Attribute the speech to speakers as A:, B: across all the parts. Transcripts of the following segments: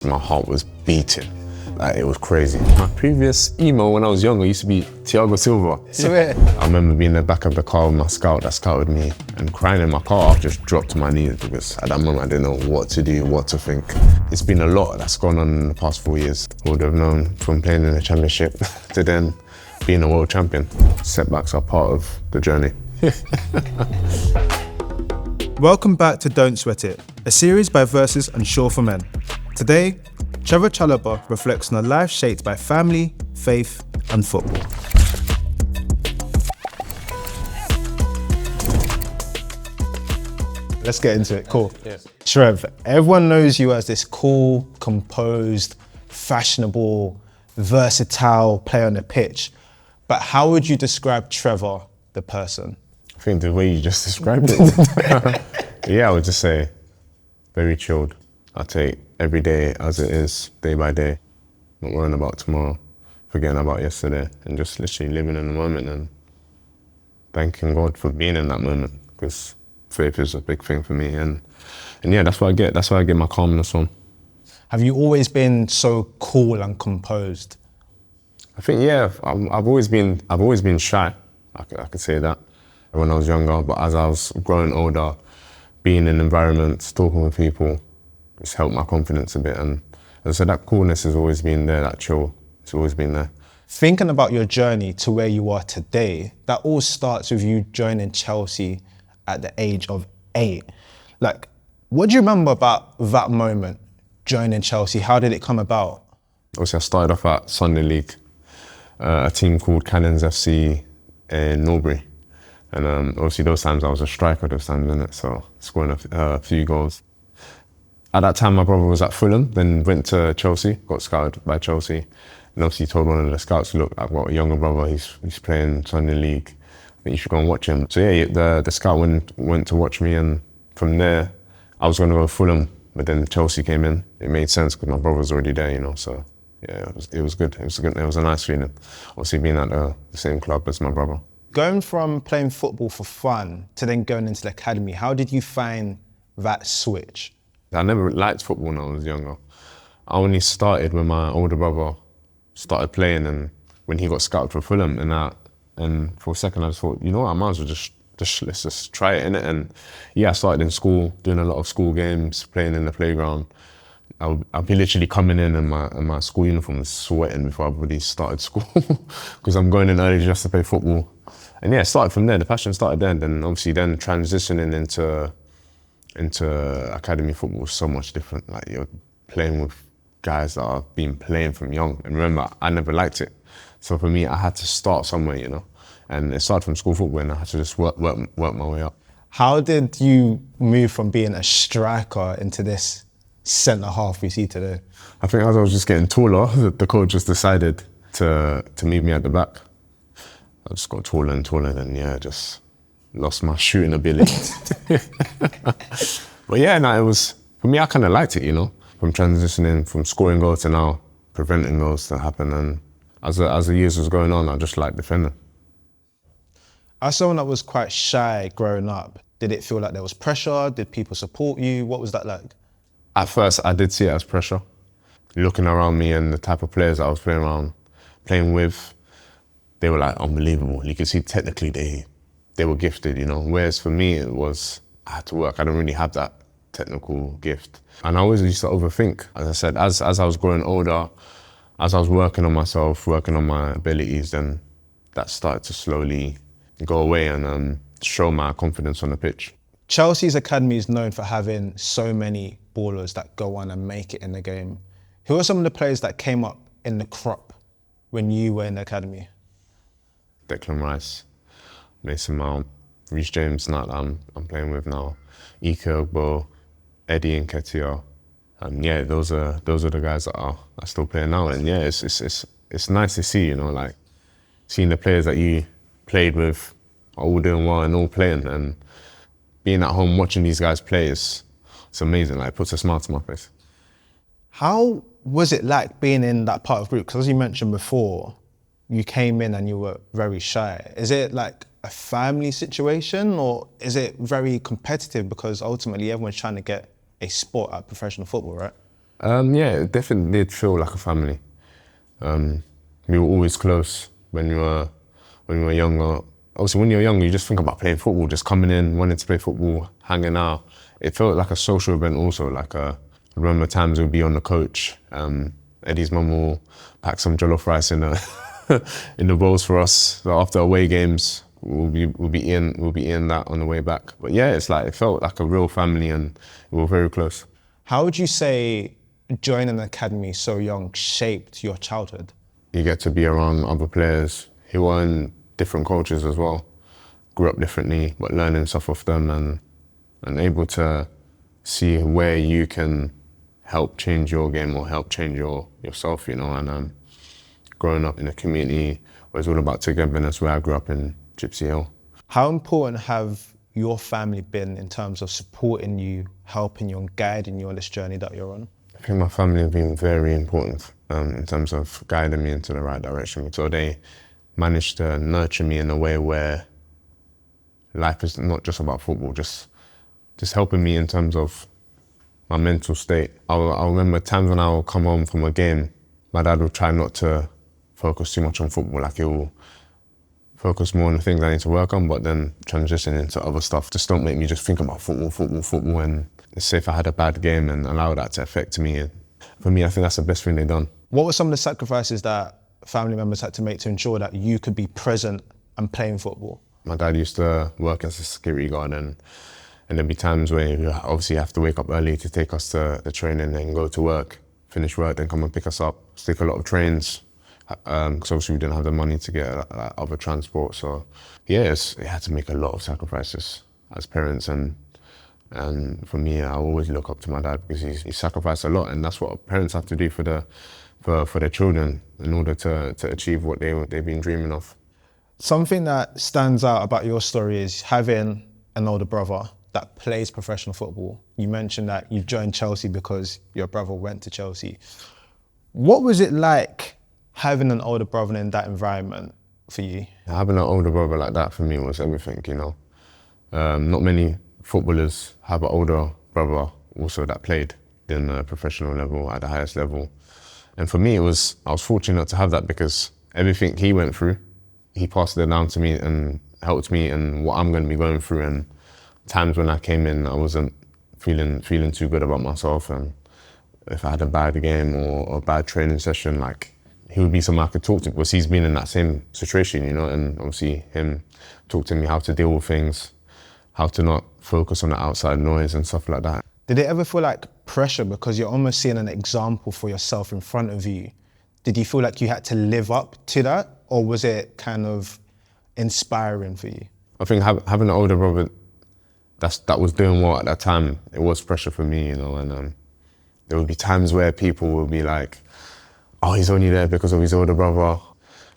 A: My heart was beating. Like, it was crazy. My previous email when I was younger used to be Thiago Silva.
B: Swear.
A: I remember being in the back of the car with my scout that scouted me and crying in my car. I just dropped to my knees because at that moment I didn't know what to do, what to think. It's been a lot that's gone on in the past 4 years. I would have known from playing in the championship to then being a world champion. Setbacks are part of the journey.
B: Welcome back to Don't Sweat It, a series by Versus and Sure for Men. Today, Trevoh Chalobah reflects on a life shaped by family, faith, and football. Let's get into it, cool.
A: Yeah.
B: Trev, everyone knows you as this cool, composed, fashionable, versatile player on the pitch. But how would you describe Trevoh, the person?
A: I think the way you just described it. Yeah, I would just say very chilled. I take every day as it is, day by day. Not worrying about tomorrow, forgetting about yesterday, and just literally living in the moment and thanking God for being in that moment, because faith is a big thing for me. And yeah, that's what I get. That's why I get my calmness from.
B: Have you always been so cool and composed?
A: I think, yeah, I've always been shy. I could say that when I was younger, but as I was growing older, being in environments, talking with people, it's helped my confidence a bit. And as I said, that coolness has always been there, that chill, it's always been there.
B: Thinking about your journey to where you are today, that all starts with you joining Chelsea at the age of 8. Like, what do you remember about that moment, joining Chelsea? How did it come about?
A: Obviously, I started off at Sunday League, a team called Cannons FC in Norbury. And obviously those times I was a striker those times, innit? So scoring a few goals. At that time, my brother was at Fulham, then went to Chelsea, got scouted by Chelsea. And obviously told one of the scouts, look, I've got a younger brother, he's playing Sunday League. I think you should go and watch him. So yeah, the scout went to watch me, and from there, I was gonna go to Fulham, but then Chelsea came in. It made sense because my brother was already there, you know, so yeah, it was good. It was a nice feeling. Obviously being at the same club as my brother.
B: Going from playing football for fun to then going into the academy, how did you find that switch?
A: I never liked football when I was younger. I only started when my older brother started playing, and when he got scouted for Fulham, and for a second I just thought, you know what, I might as well let's just try it, innit? And yeah, I started in school, doing a lot of school games, playing in the playground. I'll be literally coming in my school uniform sweating before I've already started school because I'm going in early just to play football. And yeah, it started from there, the passion started there, and then obviously then transitioning into academy football was so much different. Like, you're playing with guys that have been playing from young. And remember, I never liked it. So for me, I had to start somewhere, you know? And it started from school football, and I had to just work my way up.
B: How did you move from being a striker into this centre half we see today?
A: I think as I was just getting taller, the coach just decided to move me at the back. I just got taller and taller, and yeah, just lost my shooting ability. But yeah, no, it was, for me, I kind of liked it, you know, from transitioning from scoring goals to now preventing goals to happen. And as the years was going on, I just liked defending.
B: As someone that was quite shy growing up, did it feel like there was pressure? Did people support you? What was that like?
A: At first, I did see it as pressure. Looking around me and the type of players that I was playing with, they were like unbelievable. You could see technically they were gifted, you know. Whereas for me, it was, I had to work. I don't really have that technical gift. And I always used to overthink. As I said, as I was growing older, as I was working on myself, working on my abilities, then that started to slowly go away and show my confidence on the pitch.
B: Chelsea's academy is known for having so many ballers that go on and make it in the game. Who are some of the players that came up in the crop when you were in the academy?
A: Declan Rice, Mason Mount, Reece James, that I'm playing with now, Cobham, Eddie Nketiah. And yeah, those are the guys that are still playing now. And yeah, it's nice to see, you know, like seeing the players that you played with are all doing well and all playing, and being at home watching these guys play it's amazing. Like, it puts a smile to my face.
B: How was it like being in that part of the group? Because as you mentioned before, you came in and you were very shy. Is it like a family situation, or is it very competitive because ultimately everyone's trying to get a spot at professional football, right?
A: Yeah, it definitely did feel like a family. We were always close when we were younger. Obviously, when you're younger, you just think about playing football, just coming in, wanting to play football, hanging out. It felt like a social event also. I remember times we'd be on the coach. Eddie's mum will pack some jollof rice in in the bowls for us. So after away games, we'll be eating that on the way back. But yeah, it felt like a real family, and we were very close.
B: How would you say joining an academy so young shaped your childhood?
A: You get to be around other players who are in different cultures as well. Grew up differently, but learning stuff off them and able to see where you can help change your game or help change yourself, and growing up in a community where it's all about togetherness, where I grew up in Gypsy Hill.
B: How important have your family been in terms of supporting you, helping you and guiding you on this journey that you're on?
A: I think my family have been very important in terms of guiding me into the right direction. So they managed to nurture me in a way where life is not just about football, just helping me in terms of my mental state. I'll remember times when I'll come home from a game, my dad would try not to focus too much on football. Like, he'll focus more on the things I need to work on, but then transition into other stuff. Just don't make me just think about football. And say if I had a bad game and allow that to affect me. And for me, I think that's the best thing they've done.
B: What were some of the sacrifices that family members had to make to ensure that you could be present and playing football?
A: My dad used to work as a security guard, and there'd be times where you obviously have to wake up early to take us to the training and go to work, finish work, then come and pick us up, take a lot of trains, because obviously we didn't have the money to get other transport. So yeah, it had to make a lot of sacrifices as parents, and for me, I always look up to my dad because he sacrificed a lot, and that's what parents have to do for their children in order to achieve what they've been dreaming of.
B: Something that stands out about your story is having an older brother that plays professional football. You mentioned that you joined Chelsea because your brother went to Chelsea. What was it like having an older brother in that environment for you?
A: Having an older brother like that for me was everything, Not many footballers have an older brother also that played in a professional level at the highest level. And for me, I was fortunate to have that because everything he went through, he passed it down to me and helped me in what I'm going to be going through. And times when I came in, I wasn't feeling too good about myself. And if I had a bad game or a bad training session, like, he would be someone I could talk to because he's been in that same situation, and obviously him talk to me how to deal with things, how to not focus on the outside noise and stuff like that.
B: Did it ever feel like pressure because you're almost seeing an example for yourself in front of you? Did you feel like you had to live up to that, or was it kind of inspiring for you?
A: I think having an older brother that was doing well at that time, it was pressure for me, and there would be times where people would be like, oh, he's only there because of his older brother.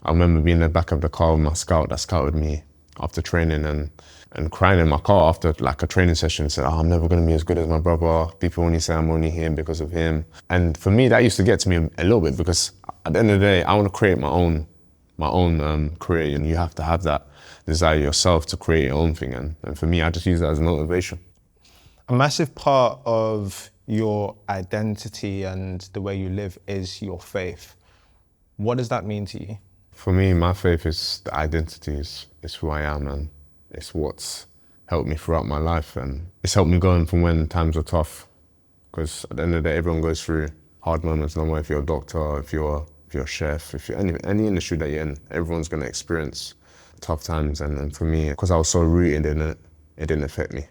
A: I remember being in the back of the car with my scout that scouted me after training and crying in my car after like a training session, said, oh, I'm never going to be as good as my brother. People only say I'm only here because of him. And for me, that used to get to me a little bit because at the end of the day, I want to create my own career, and you have to have that desire yourself to create your own thing. And for me, I just use that as motivation.
B: A massive part of your identity and the way you live is your faith. What does that mean to you?
A: For me, my faith is the identity, is who I am, and it's what's helped me throughout my life, and it's helped me going from when times are tough, because at the end of the day, everyone goes through hard moments, no matter if you're a doctor, if you're a chef, if you're any industry that you're in, everyone's going to experience tough times. And for me, because I was so rooted in it, it didn't affect me.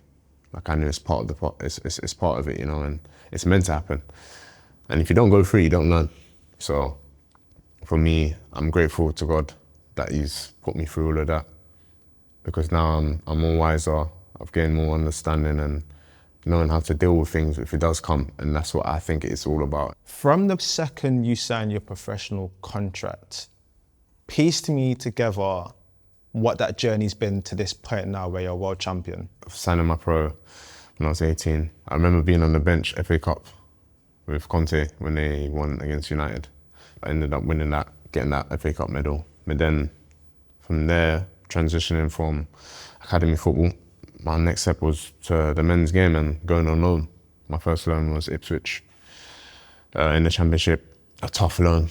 A: Like, I knew it's part of it's part of it, and it's meant to happen. And if you don't go through it, you don't learn. So for me, I'm grateful to God that He's put me through all of that, because now I'm more wiser. I've gained more understanding and knowing how to deal with things if it does come, and that's what I think it's all about.
B: From the second you signed your professional contract, piece to me together what that journey's been to this point now where you're a world champion.
A: Signing my pro when I was 18, I remember being on the bench FA Cup with Conte when they won against United. I ended up winning that, getting that FA Cup medal. But then from there, transitioning from academy football, my next step was to the men's game and going on loan. My first loan was Ipswich. in the Championship, a tough loan.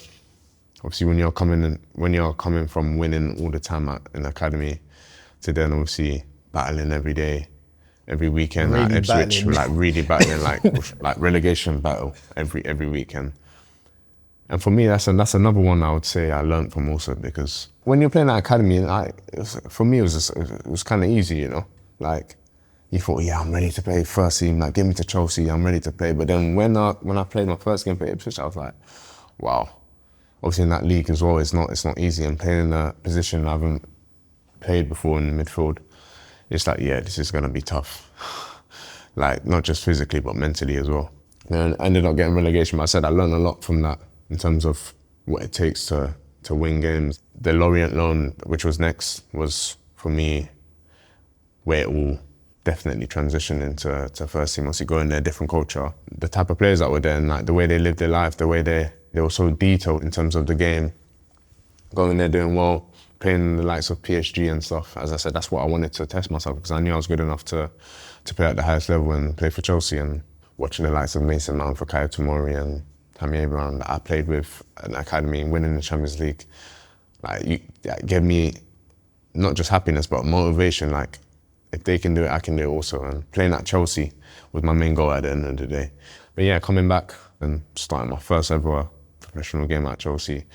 A: Obviously, when you're coming from winning all the time in the academy, to then obviously battling every day, every weekend
B: Really
A: at Ipswich,
B: battling.
A: like really battling, like relegation battle every weekend. And for me, that's another one I would say I learned from also, because when you're playing at academy, for me it was kind of easy, you know. Like, you thought, yeah, I'm ready to play first team. Like, give me to Chelsea, I'm ready to play. But then when I played my first game for Ipswich, I was like, wow. Obviously in that league as well, it's not easy. And playing in a position I haven't played before in the midfield, it's like, yeah, this is gonna be tough. Like, not just physically, but mentally as well. And I ended up getting relegation, but I said I learned a lot from that in terms of what it takes to win games. The Lorient loan, which was next, was for me where it all definitely transitioned into first team. Once you go in there, different culture. The type of players that were there, and like the way they lived their life, the way they were so detailed in terms of the game. Going there doing well, playing the likes of PSG and stuff. As I said, that's what I wanted to test myself, because I knew I was good enough to play at the highest level and play for Chelsea. And watching the likes of Mason Mount, Fikayo Tomori and Tammy Abraham that I played with at the academy, winning the Champions League, that gave me not just happiness, but motivation. Like, if they can do it, I can do it also. And playing at Chelsea was my main goal at the end of the day. But yeah, coming back and starting my first ever professional game at Chelsea,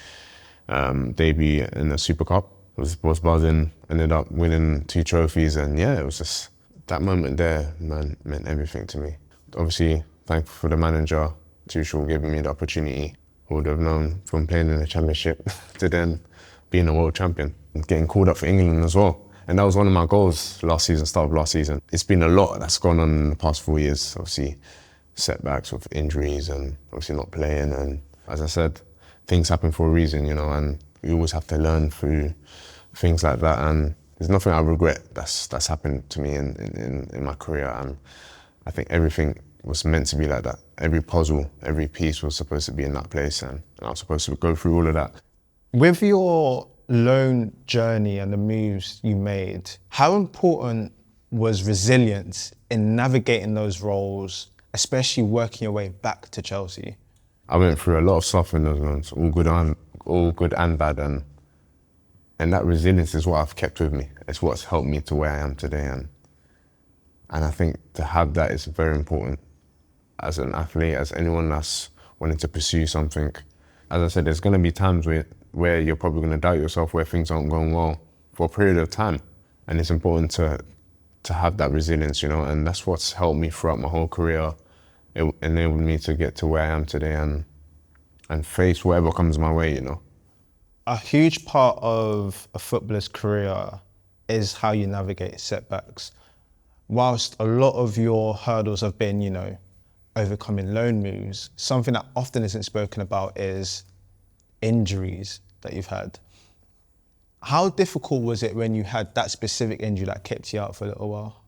A: debut in the Super Cup, was buzzing, ended up winning 2 trophies. And yeah, it was just, that moment there, man, meant everything to me. Obviously, thankful for the manager, Tuchel, giving me the opportunity. Who would have known, from playing in the Championship to then being a world champion, and getting called up for England as well. And that was one of my goals last season, start of last season. It's been a lot that's gone on in the past 4 years. Obviously, setbacks with injuries and obviously not playing. And as I said, things happen for a reason, you know, and you always have to learn through things like that. And there's nothing I regret that's happened to me in my career. And I think everything was meant to be like that. Every puzzle, every piece was supposed to be in that place, and I was supposed to go through all of that.
B: With your loan journey and the moves you made, how important was resilience in navigating those roles, especially working your way back to Chelsea?
A: I went through a lot of stuff in those loans, all good and bad, and that resilience is what I've kept with me. It's what's helped me to where I am today, and I think to have that is very important as an athlete, as anyone that's wanting to pursue something. As I said, there's going to be times where you're probably going to doubt yourself, where things aren't going well for a period of time, and it's important to have that resilience, you know, and that's what's helped me throughout my whole career. It enabled me to get to where I am today and face whatever comes my way, you know.
B: A huge part of a footballer's career is how you navigate setbacks. Whilst a lot of your hurdles have been, you know, overcoming loan moves, something that often isn't spoken about is injuries that you've had. How difficult was it when you had that specific injury that kept you out for a little while?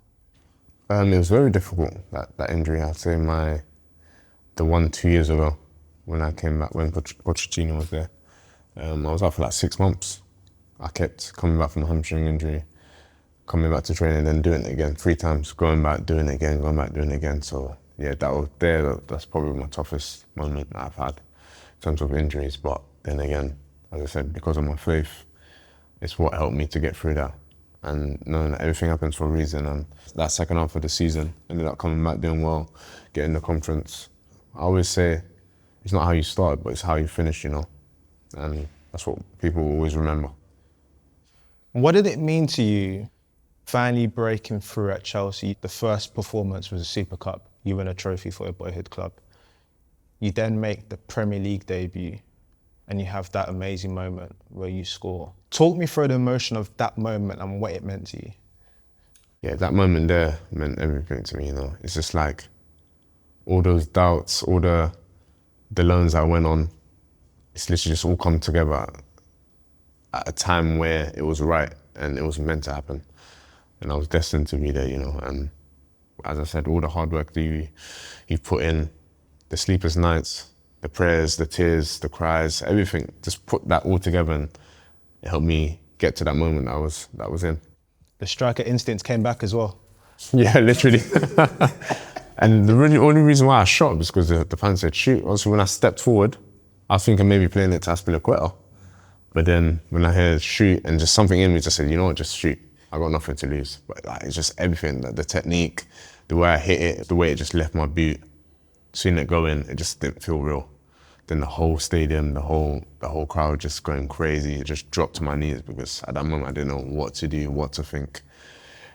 A: It was very difficult, that injury. I'd say the one 2 years ago when I came back, when Pochettino was there. I was out for like 6 months. I kept coming back from a hamstring injury, coming back to training, then doing it again 3 times, going back, doing it again, going back, doing it again. So yeah, that's probably my toughest moment that I've had in terms of injuries. But then again, as I said, because of my faith, it's what helped me to get through that. And knowing that everything happens for a reason. And that second half of the season, ended up coming back doing well, getting the conference. I always say, it's not how you start, but it's how you finish, you know. And that's what people always remember.
B: What did it mean to you finally breaking through at Chelsea? The first performance was a Super Cup. You win a trophy for your boyhood club. You then make the Premier League debut and you have that amazing moment where you score. Talk me through the emotion of that moment and what it meant to you.
A: Yeah, that moment there meant everything to me, you know. It's just like all those doubts, all the loans I went on, it's literally just all come together at a time where it was right and it was meant to happen. And I was destined to be there, you know. And as I said, all the hard work that you put in, the sleepless nights, the prayers, the tears, the cries, everything, just put that all together and it helped me get to that moment that was in.
B: The striker instincts came back as well.
A: Yeah, literally. And the really only reason why I shot was because the fan said shoot. Also, when I stepped forward, I was thinking maybe playing it to Aspilicueta. But then when I heard shoot and just something in me just said, you know what, just shoot. I got nothing to lose. But like, it's just everything, like the technique, the way I hit it, the way it just left my boot, seeing it go in, it just didn't feel real. Then the whole stadium, the whole crowd just going crazy. It just dropped to my knees because at that moment I didn't know what to do, what to think.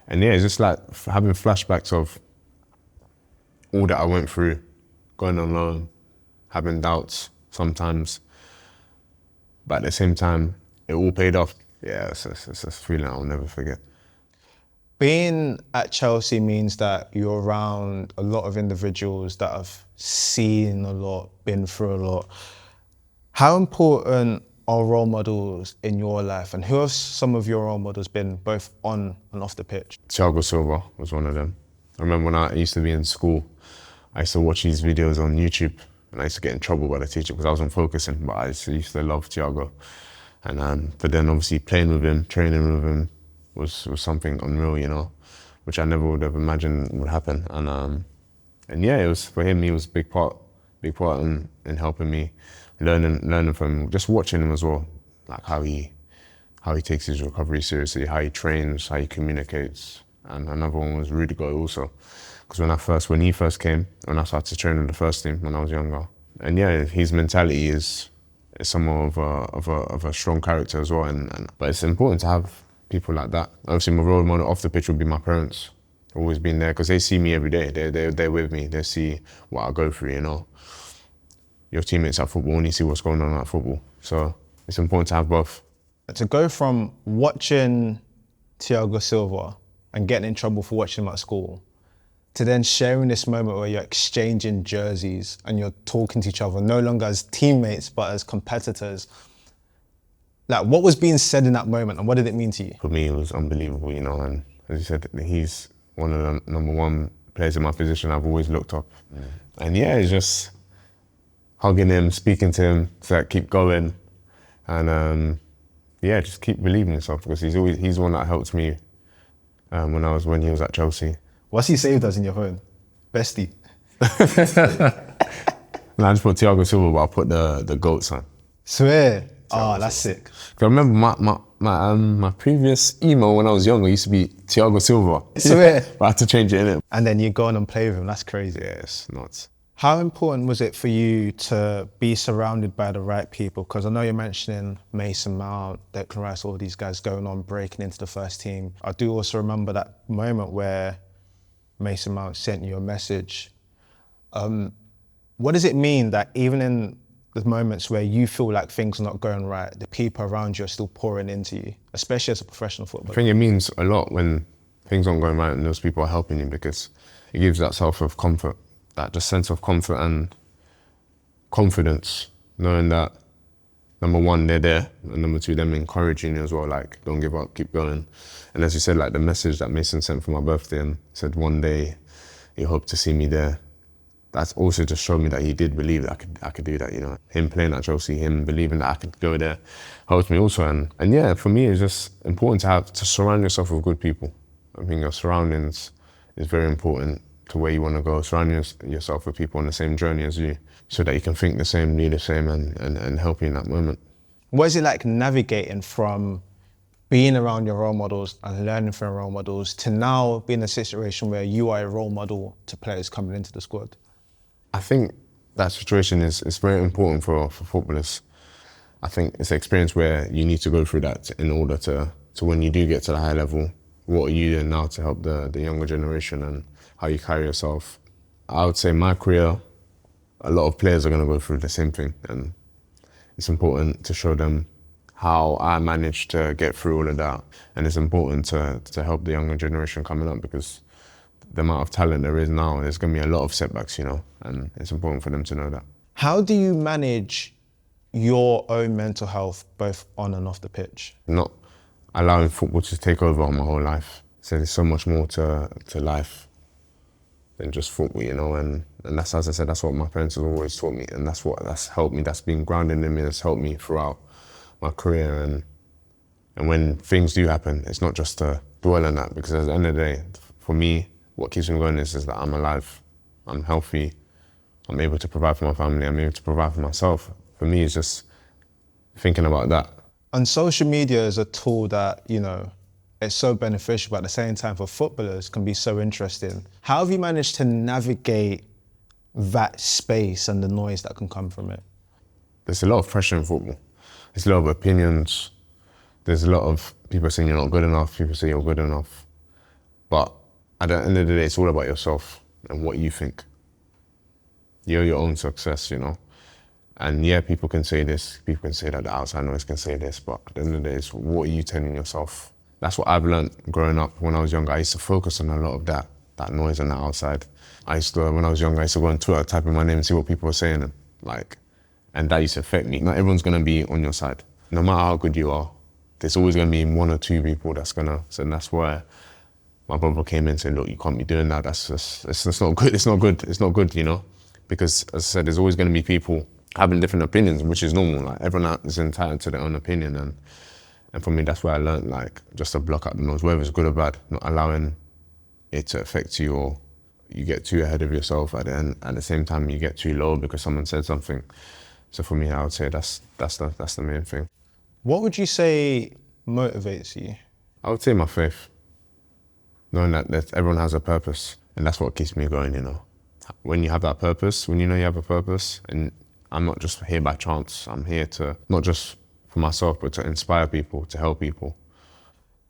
A: And yeah, it's just like having flashbacks of all that I went through, going on loan, having doubts sometimes. But at the same time, it all paid off. Yeah, it's a feeling I'll never forget.
B: Being at Chelsea means that you're around a lot of individuals that have seen a lot, been through a lot. How important are role models in your life, and who have some of your role models been both on and off the pitch?
A: Thiago Silva was one of them. I remember when I used to be in school, I used to watch these videos on YouTube and I used to get in trouble by the teacher because I wasn't focusing, but I used to love Thiago. And but then obviously playing with him, training with him was something unreal, you know, which I never would have imagined would happen. And yeah, it was for him. He was a big part in helping me, learning from him, just watching him as well, like how he takes his recovery seriously, how he trains, how he communicates. And another one was Rudiger also, because when he first came, when I started to train in the first team when I was younger, and yeah, his mentality is somewhat of a strong character as well. But it's important to have people like that. Obviously, my role model off the pitch would be my parents. Always been there because they see me every day. They're with me. They see what I go through. You know, your teammates at football and you see what's going on at football. So it's important to have both.
B: To go from watching Thiago Silva and getting in trouble for watching him at school, to then sharing this moment where you're exchanging jerseys and you're talking to each other, no longer as teammates, but as competitors. Like, what was being said in that moment and what did it mean to you?
A: For me, it was unbelievable, you know, and as you said, he's one of the number one players in my position I've always looked up. And yeah, it's just hugging him, speaking to him, to like, keep going. And yeah, just keep believing in yourself because he's the one that helped me when he was at Chelsea.
B: What's he saved us in your phone? Bestie.
A: No, I just put Thiago Silva, but I put the GOAT sign.
B: Swear. Oh, that's sick.
A: I remember my previous email when I was younger used to be Thiago Silva.
B: Swear.
A: But I had to change it, innit?
B: And then you go on and play with him. That's crazy.
A: Yeah, it's nuts.
B: How important was it for you to be surrounded by the right people? Because I know you're mentioning Mason Mount, Declan Rice, all these guys going on, breaking into the first team. I do also remember that moment where Mason Mount sent you a message. What does it mean that even in the moments where you feel like things are not going right, the people around you are still pouring into you, especially as a professional footballer?
A: I think it means a lot when things aren't going right and those people are helping you because it gives that self of comfort, that just sense of comfort and confidence, knowing that number one, they're there, and number two, them encouraging you as well, like, don't give up, keep going. And as you said, like the message that Mason sent for my birthday and said one day he hoped to see me there, that's also just showed me that he did believe that I could do that, you know. Him playing at Chelsea, him believing that I could go there, helped me also. And yeah, for me, it's just important to surround yourself with good people. I think your surroundings is very important to where you want to go. Surround yourself with people on the same journey as you so that you can think the same, do the same, and help you in that moment.
B: What is it like navigating from being around your role models and learning from role models to now being in a situation where you are a role model to players coming into the squad?
A: I think that situation is very important for footballers. I think it's an experience where you need to go through that in order to when you do get to the high level, what are you doing now to help the younger generation and how you carry yourself. I would say my career, a lot of players are going to go through the same thing, and it's important to show them how I managed to get through all of that. And it's important to help the younger generation coming up because the amount of talent there is now, there's going to be a lot of setbacks, you know, and it's important for them to know that.
B: How do you manage your own mental health, both on and off the pitch?
A: Not allowing football to take over my whole life. So there's so much more to life than just football, you know, and that's, as I said, that's what my parents have always taught me, and that's helped me, that's been grounded in me, that's helped me throughout my career. And when things do happen, it's not just to dwell on that, because at the end of the day, for me, what keeps me going is that I'm alive. I'm healthy, I'm able to provide for my family, I'm able to provide for myself. For me, it's just thinking about that.
B: And social media is a tool that, you know, it's so beneficial, but at the same time for footballers can be so interesting. How have you managed to navigate that space and the noise that can come from it?
A: There's a lot of pressure in football. There's a lot of opinions. There's a lot of people saying you're not good enough, people say you're good enough. But at the end of the day, it's all about yourself and what you think. You're your own success, you know? And yeah, people can say this, people can say that, the outside noise can say this, but at the end of the day, it's what are you telling yourself? That's what I've learned growing up. When I was younger, I used to focus on a lot of that noise on the outside. When I was younger, I used to go on Twitter, type in my name and see what people were saying, and that used to affect me. Not everyone's gonna be on your side. No matter how good you are, there's always gonna be one or two people and that's where my brother came in and said, look, you can't be doing that. It's not good, it's not good, you know? Because as I said, there's always gonna be people having different opinions, which is normal. Like, everyone is entitled to their own opinion. And for me, that's where I learned, like, just to block out the noise, whether it's good or bad, not allowing it to affect you, or you get too ahead of yourself at the same time you get too low because someone said something. So for me, I would say that's the main thing.
B: What would you say motivates you?
A: I would say my faith. Knowing that everyone has a purpose, and that's what keeps me going, you know. When you have that purpose, when you know you have a purpose, and I'm not just here by chance, I'm here to, not just for myself, but to inspire people, to help people.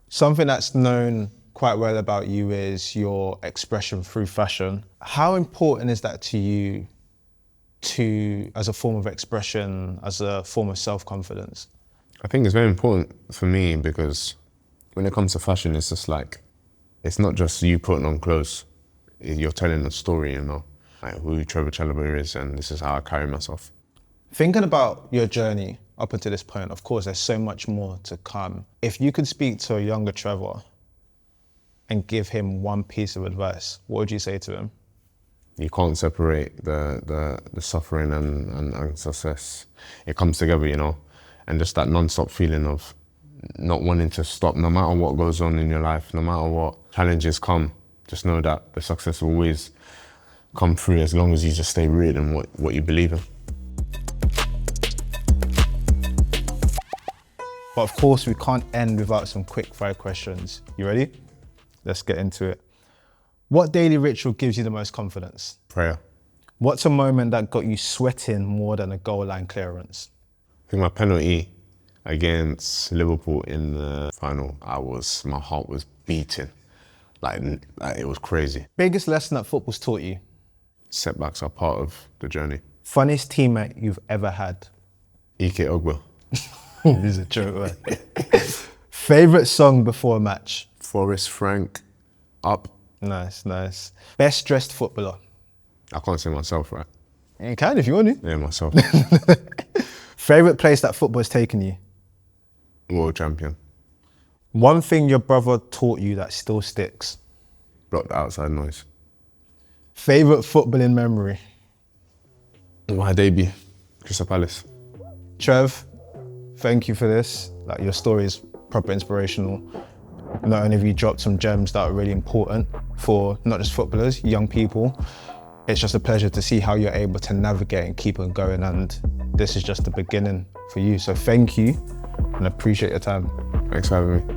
B: Something that's known quite well about you is your expression through fashion. How important is that to you as a form of expression, as a form of self-confidence?
A: I think it's very important for me because when it comes to fashion, it's just like, it's not just you putting on clothes, you're telling a story, you know, like who Trevoh Chalobah is, and this is how I carry myself.
B: Thinking about your journey up until this point, of course, there's so much more to come. If you could speak to a younger Trevoh and give him one piece of advice, what would you say to him?
A: You can't separate the suffering and success. It comes together, you know, and just that non-stop feeling of not wanting to stop, no matter what goes on in your life, no matter what challenges come, just know that the success will always come through as long as you just stay rooted in what you believe in.
B: But of course, we can't end without some quick fire questions. You ready? Let's get into it. What daily ritual gives you the most confidence?
A: Prayer.
B: What's a moment that got you sweating more than a goal line clearance?
A: I think my penalty against Liverpool in the final, my heart was beating. Like it was crazy.
B: Biggest lesson that football's taught you?
A: Setbacks are part of the journey.
B: Funniest teammate you've ever had?
A: Ike Ogba.
B: This is a joke, man. Favourite song before a match?
A: Forrest Frank, Up.
B: Nice, nice. Best dressed footballer?
A: I can't say myself, right?
B: You can if you want to.
A: Yeah, myself.
B: Favourite place that football has taken you?
A: World champion.
B: One thing your brother taught you that still sticks?
A: Block the outside noise.
B: Favourite footballing memory?
A: My debut, Crystal Palace.
B: Trev, thank you for this. Like, your story is proper inspirational. Not only have you dropped some gems that are really important for not just footballers, young people, it's just a pleasure to see how you're able to navigate and keep on going, and this is just the beginning for you. So thank you and appreciate your time.
A: Thanks for having me.